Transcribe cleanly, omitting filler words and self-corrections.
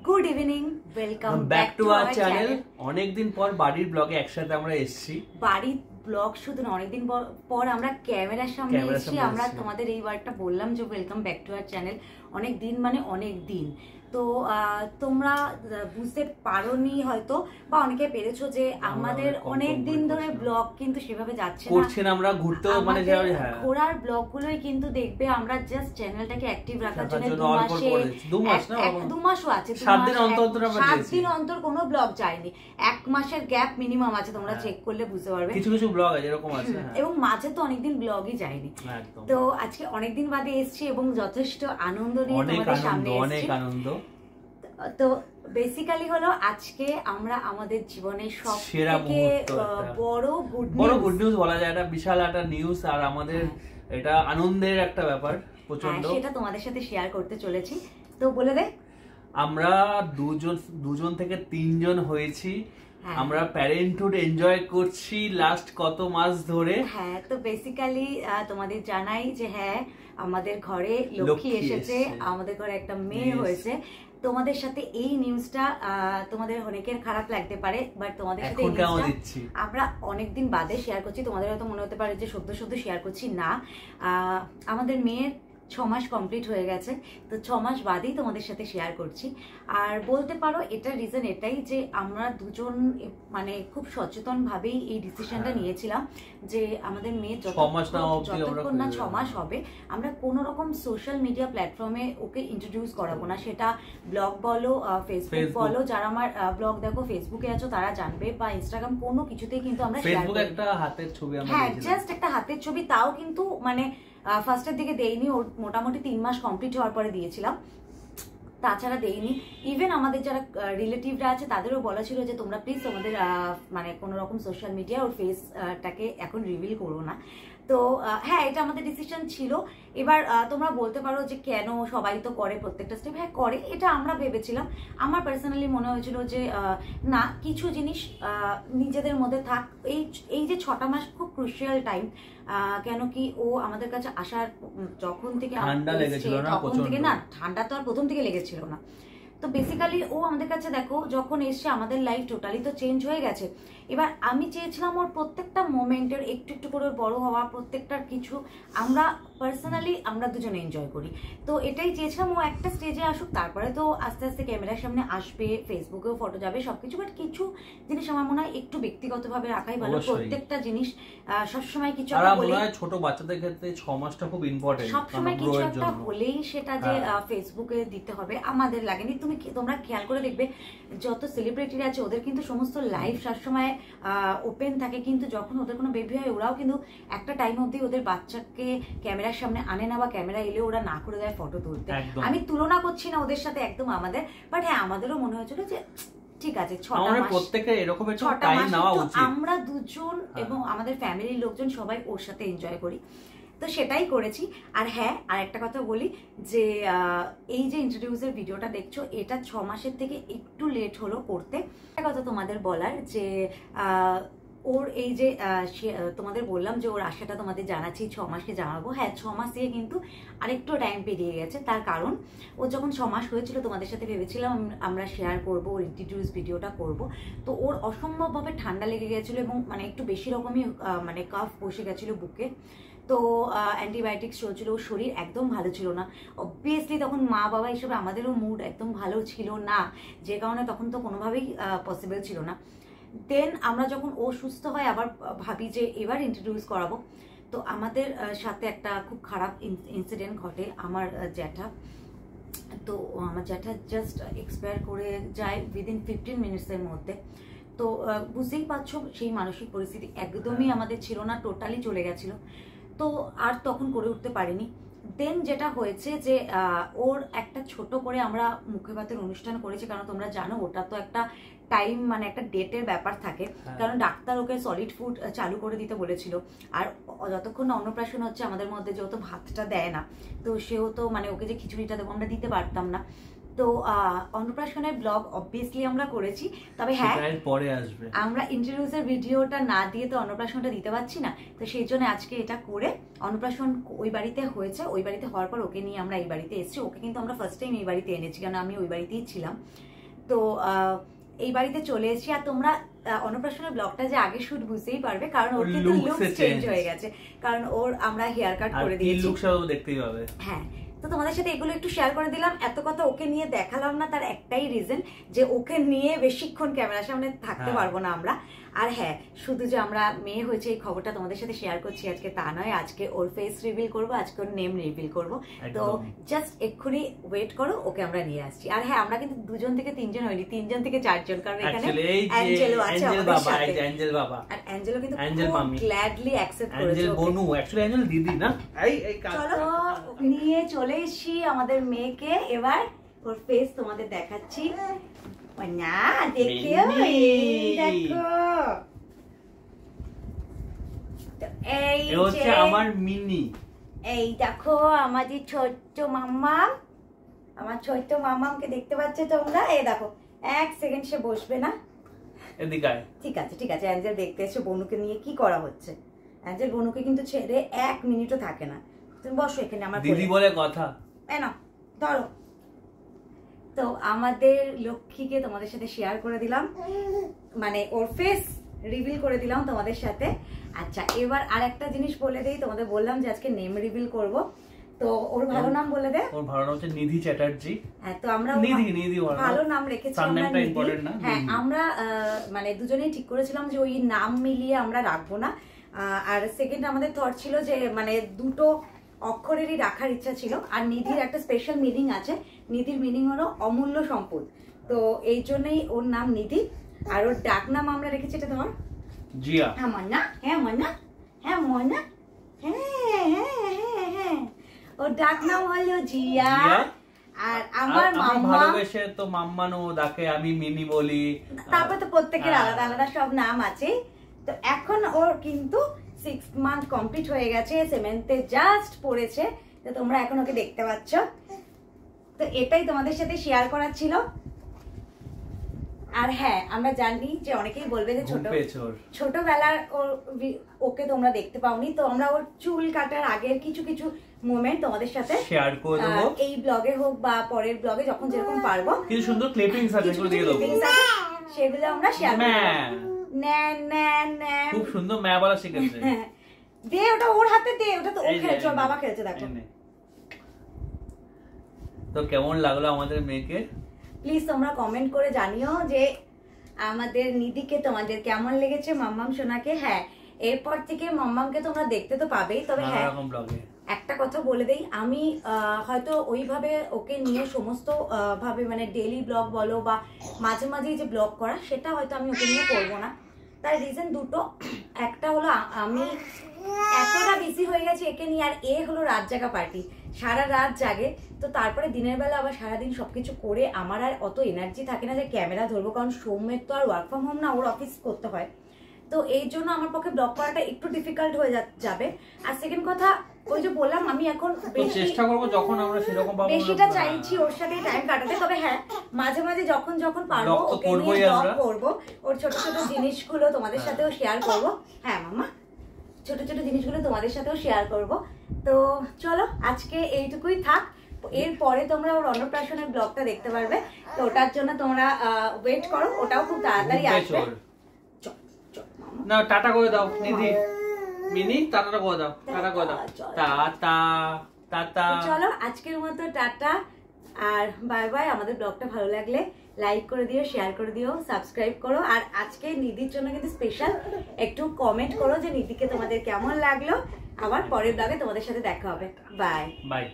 Good evening, welcome back to our channel. অনেকদিন পর বাড়ির ব্লগে একসাথে আমরা এসেছি। বাড়ির ব্লগ শুধু না, অনেকদিন পর আমরা ক্যামেরার সামনে এসেছি। আমরা তোমাদের এই ওয়ার্ডটা বললাম যে welcome back to our channel. অনেক দিন মানে অনেক দিন। তো তোমরা বুঝতে পারোনি হয়তো, বা অনেকে পেরেছো যে আমাদের অনেক দিন ধরে ব্লগ কিন্তু সেভাবে যাচ্ছে না। আমরা ঘুরতেও মানে ঘোরার ব্লগ গুলোই কিন্তু দেখবে আমরা জাস্ট চ্যানেলটাকে অ্যাক্টিভ রাখার জন্য 2 মাসও আছে, 7 দিন অন্তর কোনো ব্লগ যায়নি। 1 মাসের গ্যাপ মিনিমাম আছে, তোমরা চেক করলে বুঝতে পারবে। কিছু কিছু ব্লগ আছে এরকম আছে, এবং মাঝে তো অনেকদিন ব্লগই যায়নি। তো আজকে অনেকদিন বাদে এসেছি এবং যথেষ্ট আনন্দ নিয়ে তোমাদের সামনে এসেছি। অনেক আনন্দ। তো বেসিক্যালি হলো আজকে আমরা আমাদের জীবনের সবথেকে বড় গুড নিউজ বলা যায়, এটা বিশাল একটা নিউজ, আর আমাদের এটা আনন্দের একটা ব্যাপার প্রচন্ড। সেটা তোমাদের সাথে শেয়ার করতে চলেছি। তো বলে দে, আমরা দুজন থেকে 3 জন হয়েছি। আমরা প্যারেন্টহুড এনজয় করছি লাস্ট কত মাস ধরে। হ্যাঁ, তো বেসিক্যালি তোমাদের জানাই যে হ্যাঁ, আমাদের ঘরে লক্ষ্মী এসেছে, আমাদের ঘরে একটা মেয়ে হয়েছে। তোমাদের সাথে এই নিউজটা তোমাদের অনেকের খারাপ লাগতে পারে, বাট তোমাদের সাথে আমরা অনেকদিন বাদে শেয়ার করছি। তোমাদের হয়তো মনে হতে পারে যে সদ্য শেয়ার করছি, না, আমাদের মেয়ের 6 মাস কমপ্লিট হয়ে গেছে। তো 6 মাস বাদেই তোমাদের সাথে শেয়ার করছি। আর বলতে পারো এটার রিজন এটাই যে আমরা দুজন মানে খুব সচেতন ভাবেই এই ডিসিশনটা নিয়েছিলাম যে আমাদের মেয়ে যতক্ষণ না 6 মাস হবে আমরা কোনো রকম সোশ্যাল মিডিয়া প্ল্যাটফর্মে ওকে ইন্ট্রোডিউস করাবো না। সেটা ব্লগ বলো, ফেসবুক বলো, যারা আমার ব্লগ দেখো ফেসবুকে আছো তারা জানবে, বা ইনস্টাগ্রাম, কোনো কিছুতেই কিন্তু আমরা শেয়ার করি। একটা হাতের ছবি, হ্যাঁ, জাস্ট একটা হাতের ছবি, তাও কিন্তু মানে ফার্স্টের দিকে দেইনি, ওর মোটামুটি 3 মাস কমপ্লিট হওয়ার পরে দিয়েছিলাম, তাছাড়া দেইনি। ইভেন আমাদের যারা রিলেটিভরা আছে তাদেরও বলা ছিল যে তোমরা প্লিজ তোমাদের মানে কোনো রকম সোশ্যাল মিডিয়া ওর ফেসটাকে এখন রিভিল করো না। তো হ্যাঁ, এটা আমাদের ডিসিশন ছিল। এবার তোমরা বলতে পারো যে কেন, সবাই তো করে প্রত্যেকটা স্টেপ। হ্যাঁ করে, এটা আমরা ভেবেছিলাম। আমার পার্সোনালি মনে হয়েছিল যে না, কিছু জিনিস নিজেদের মধ্যে থাক। এই যে 6টা মাস খুব ক্রুশিয়াল টাইম। কেন কি ও আমাদের কাছে আসার যখন থেকে তখন থেকে না, ঠান্ডা তো আর প্রথম থেকে লেগেছিল না। তো বেসিক্যালি ও আমাদের কাছে দেখো যখন এসছে আমাদের লাইফ টোটালি তো চেঞ্জ হয়ে গেছে। এবার আমি চেয়েছিলাম ওর প্রত্যেকটা মোমেন্টের একটু একটু করে বড় হওয়া, প্রত্যেকটার কিছু আমরা পার্সোনালি আমরা দুজনে এনজয় করি। তো এটাই চেয়েছিলাম ও একটা স্টেজে আসুক, তারপরে তো আস্তে আস্তে ক্যামেরার সামনে আসবে, ফেসবুকেও ফটো যাবে, সবকিছু। বাট কিছু জিনিস আমার মনে হয় একটু ব্যক্তিগতভাবে রাখাই ভালো। প্রত্যেকটা জিনিস সবসময় কিছু ছোট বাচ্চাদের ক্ষেত্রে 6 মাসটা খুব ইম্পর্টেন্ট। সবসময় কিছু একটা হলেই সেটা যে ফেসবুকে দিতে হবে আমাদের লাগেনি। তোমরা খেয়াল করে দেখবে যত সেলিব্রিটিরা আছে ওদের কিন্তু সমস্ত লাইফ সবসময় ওপেন থাকে, কিন্তু যখন ওদের কোনো বেবি হয় ওরাও কিন্তু একটা টাইম অবধি ওদের বাচ্চাকে ক্যামেরার সামনে আনে না, বা ক্যামেরা এলে ওরা না করে দেয় ফটো তুলতে। আমি তুলনা করছি না ওদের সাথে একদম আমাদের, বাট হ্যাঁ আমাদেরও মনে হয়েছিল যে ঠিক আছে 6টা মাস আমরা দুজন এবং আমাদের ফ্যামিলির লোকজন সবাই ওর সাথে এনজয় করি। তো সেটাই করেছি। আর হ্যাঁ, আর একটা কথা বলি যে এই যে ইন্ট্রোডিউসের ভিডিওটা দেখছো, এটা 6 মাসের থেকে একটু লেট হলো করতে। একটা কথা তোমাদের বলার যে ওর এই যে তোমাদের বললাম যে ওর আশাটা তোমাদের জানাচ্ছি, 6 মাসে জানাবো। হ্যাঁ, 6 মাস থেকে কিন্তু আরেকটু টাইম পেরিয়ে গেছে। তার কারণ ও যখন 6 মাস হয়েছিল তোমাদের সাথে ভেবেছিলাম আমরা শেয়ার করবো, ওর ইন্ট্রোডিউস ভিডিওটা করব। তো ওর অসম্ভবভাবে ঠান্ডা লেগে গেছিলো এবং মানে একটু বেশি রকমই মানে কাফ বসে গেছিলো বুকে। তো অ্যান্টিবায়োটিক্স চলছিল, ওর শরীর একদম ভালো ছিল না। অবভিয়াসলি তখন মা বাবা হিসেবে আমাদেরও মুড একদম ভালো ছিল না, যে কারণে তখন তো কোনোভাবেই পসিবল ছিল না। দেন আমরা যখন ও সুস্থ হয় আবার ভাবি যে এবার ইন্ট্রোডিউস করাবো। তো আমাদের সাথে একটা খুব খারাপ ইনসিডেন্ট ঘটে। আমার জ্যাঠা জাস্ট এক্সপায়ার করে যায় উইদিন 15 মিনিটসের মধ্যে। তো বুঝতেই পারছো সেই মানসিক পরিস্থিতি একদমই আমাদের ছিল না, টোটালি চলে গেছিল। তো আর তখন করে উঠতে পারিনি। দেন যেটা হয়েছে যে ওর একটা ছোট করে আমরা মুখে ভাতের অনুষ্ঠান করেছি, কারণ তোমরা জানো ওটা তো একটা টাইম মানে একটা ডেটের ব্যাপার থাকে, কারণ ডাক্তার ওকে সলিড ফুড চালু করে দিতে বলেছিল। আর যতক্ষণ না অন্নপ্রাশন হচ্ছে আমাদের মধ্যে যেহেতু ভাতটা দেয় না, তো সেও তো মানে ওকে যে খিচুড়িটা দেবো আমরা দিতে পারতাম না। তো অন্নপ্রাশনের ব্লগ অবভিয়াসলি আমরা করেছি, তবে হ্যাঁ পরে আসবে। আমরা ইন্ট্রোডিউসের ভিডিওটা না দিয়ে তো অন্নপ্রাশনটা দিতে পারছি না, তো সেই জন্য আজকে এটা করে অন্নপ্রাশন ওই বাড়িতে হয়েছে। ওই বাড়িতে হওয়ার পর ওকে নিয়ে আমরা এই বাড়িতে এসেছি। ওকে কিন্তু আমরা ফার্স্ট টাইম এই বাড়িতে এনেছি, কারণ আমি ওই বাড়িতেই ছিলাম। তো এই বাড়িতে চলে এসেছি। আর তোমরা অন্নপ্রাশনের ব্লগটা যে আগে শুট বুঝতেই পারবে, কারণ ওর কিন্তু লুক চেঞ্জ হয়ে গেছে, কারণ ওর আমরা হেয়ার কাট করে দিয়েছি, লুক সব দেখতেই পাবে। হ্যাঁ, তো তোমাদের সাথে এগুলো একটু শেয়ার করে দিলাম। এত কথা ওকে নিয়ে দেখালাম না, তার একটাই রিজন যে ওকে নিয়ে বেশিক্ষণ ক্যামেরার সামনে থাকতে পারবো না আমরা। আর হ্যাঁ, শুধু যে আমরা মেয়ে হয়েছে এই খবরটা তোমাদের সাথে শেয়ার করছি আজকে তা নয়, আজকে ওর ফেস রিভিল করবো, আজকে ওর নেম রিভিল করবো। তো জাস্ট এক্ষুনি ওয়েট করো, ওকে আমরা নিয়ে আসছি। আর হ্যাঁ, আমরা কিন্তু 2 থেকে 3 হইনি, 3 থেকে 4 কারণ এখানে অ্যাঞ্জেলো আছে আমাদের সাথে। অ্যাঞ্জেল বাবা আর অ্যাঞ্জেলো কিন্তু গ্ল্যাডলি অ্যাকসেপ্ট করেছে। অ্যাঞ্জেল বনু, অ্যাকচুয়ালি অ্যাঞ্জেল দিদি না। চলো নিয়ে চলে এসেছি আমাদের মেয়েকে, এবার ওর ফেস তোমাদের দেখাচ্ছি না, দেখো দেখো। এই হচ্ছে আমার মিনি, এই দেখো আমাদের ছোট্ট মাম্মাম, আমার ছোট্ট মাম্মামকে দেখতে পাচ্ছ তোমরা? এই দেখো, 1 সেকেন্ড সে বসবে না, এদিকে আয়। ঠিক আছে ঠিক আছে। অ্যাঞ্জেল দেখতে এসে বনুকে নিয়ে কি করা হচ্ছে। অ্যাঞ্জেল বনুকে কিন্তু ছেড়ে 1 মিনিটও থাকে না। তুমি বসো এখানে আমার দিদি বলে কথা, না ধরো। তো আমাদের লক্ষ্মীকে তোমাদের সাথে শেয়ার করে দিলাম, মানে ওর ফেস রিভিল করে দিলাম তোমাদের সাথে। আচ্ছা, এবার আর একটা জিনিস বলে দেই, তোমাদের বললাম যে আজকে নেম রিভিল করব, তো ওর ভালো নাম বলে দে। ওর ভালো নাম হচ্ছে নিধি চ্যাটার্জি। হ্যাঁ, তো আমরা নিধি ভালো নাম রেখেছি আমরা নিধি। হ্যাঁ, আমরা মানে দুজনেই ঠিক করেছিলাম যে ওই নাম মিলিয়ে আমরা রাখবো না। আর সেকেন্ড আমাদের থট ছিল যে মানে 2 অক্ষরেরই রাখার ইচ্ছা ছিল। আর নিধির একটা স্পেশাল মিনিং আছে, নিধির মিনিং হলো অমূল্য সম্পদ, তো এই জন্যই ওর নাম নিধি। আর ওর ডাক নাম আমরা রেখেছি, এটা ধর, জিয়া। হ্যাঁ মন্না, হ্যাঁ মন্না, হ্যাঁ মন্না, হ্যাঁ হ্যাঁ হ্যাঁ হ্যাঁ, ওর ডাক নাম হলো জিয়া। আর আমার মাম্মা ভালোবেসে তো মাম্মানো ডাকে, আমি মিনি বলি। তারপর তো প্রত্যেকের আলাদা আলাদা সব নাম আছে। তো এখন ওর কিন্তু 6 মান্থ কমপ্লিট হয়ে গেছে, 7th জাস্ট পড়েছে, তো তোমরা এখন ওকে দেখতে পাচ্ছ। তো এটাই তোমাদের সাথে শেয়ার করার ছিল। আর হ্যাঁ, আমরা জানি যে অনেকেই বলবে যে ছোটবেলার ওকে তোমরা দেখতে পাওনি, তো আমরা ওর চুল কাটার আগের কিছু কিছু মোমেন্ট তোমাদের সাথে শেয়ার করে দেব, এই ব্লগে হোক বা পরের ব্লগে, যখন যেরকম পারবো। কিছু সুন্দর ক্লিপিংস আছে, সেগুলো আমরা শেয়ার করব। খুব সুন্দর ম্যা বলা শিখেছে। দে ওটা ওর হাতে দে, ওটা তো ও খেলছে, ওর বাবা খেলছে, দেখো। তো কেমন লাগলো আমাদের মেয়েকে? প্লিজ তোমরা কমেন্ট করে জানিও যে আমাদের নিধিকে তোমাদের কেমন লেগেছে, মাম্মাম সোনাকে। হ্যাঁ, এরপর থেকে মাম্মামকে তোমরা দেখতে তো পাবেই, তবে হ্যাঁ একটা কথা বলে দেই, আমি হয়তো ওইভাবে ওকে নিয়ে সমস্ত ভাবে মানে ডেইলি ব্লগ বলো বা মাঝে মাঝে যে ব্লগ করা, সেটা হয়তো আমি ওকে নিয়ে করবো না। তার রিজন 2টো। একটা হলো আমি এতটা বিজি হয়ে গেছি একে নিয়ে, আর এ হলো রাত জাগা পার্টি, সারা রাত জাগে, তো তারপরে দিনের বেলা আবার সারাদিন সবকিছু করে আমার আর অত এনার্জি থাকে না যে ক্যামেরা ধরবো, কারণ সৌম্যের তো আর ওয়ার্ক ফ্রম হোম না, ওর অফিস করতে হয়। তো এই জন্য আমার পক্ষে ব্লগ করাটা একটু ডিফিকাল্ট হয়ে যাবে। আর সেকেন্ড কথা, ওই যে বললাম, আমি এখন চেষ্টা করব যখন আমরা সেরকম পাবো বেশিটা চাইছি ওর সাথে টাইম কাটাতে। তবে হ্যাঁ, মাঝে মাঝে যখন যখন পারবো ওকে নিয়ে ব্লগ করব, ওর ছোট ছোট জিনিসগুলো তোমাদের সাথেও শেয়ার করব। হ্যাঁ মামা, ছোট ছোট জিনিসগুলো তোমাদের সাথেও শেয়ার করব। তো চলো আজকে এইটুকুই থাক, এরপরে তোমরা ওর অন্নপ্রাশনের ব্লগটা দেখতে পারবে, তো ওটার জন্য তোমরা ওয়েট করো, ওটাও খুব তাড়াতাড়ি আসবে। না, টাটা করে দাও নিধি, মিনি টাটা করে দাও, টাটা করে দাও, টাটা টাটা। চলো আজকের মতো টাটা আর বাই বাই। আমাদের ব্লগটা ভালো লাগলে লাইক করে দিও, শেয়ার করে দিও, সাবস্ক্রাইব করো। আর আজকে নিধির জন্য কিন্তু স্পেশাল একটু কমেন্ট করো যে নিধিকে তোমাদের কেমন লাগলো। আবার পরের ব্লগে তোমাদের সাথে দেখা হবে। Bye bye.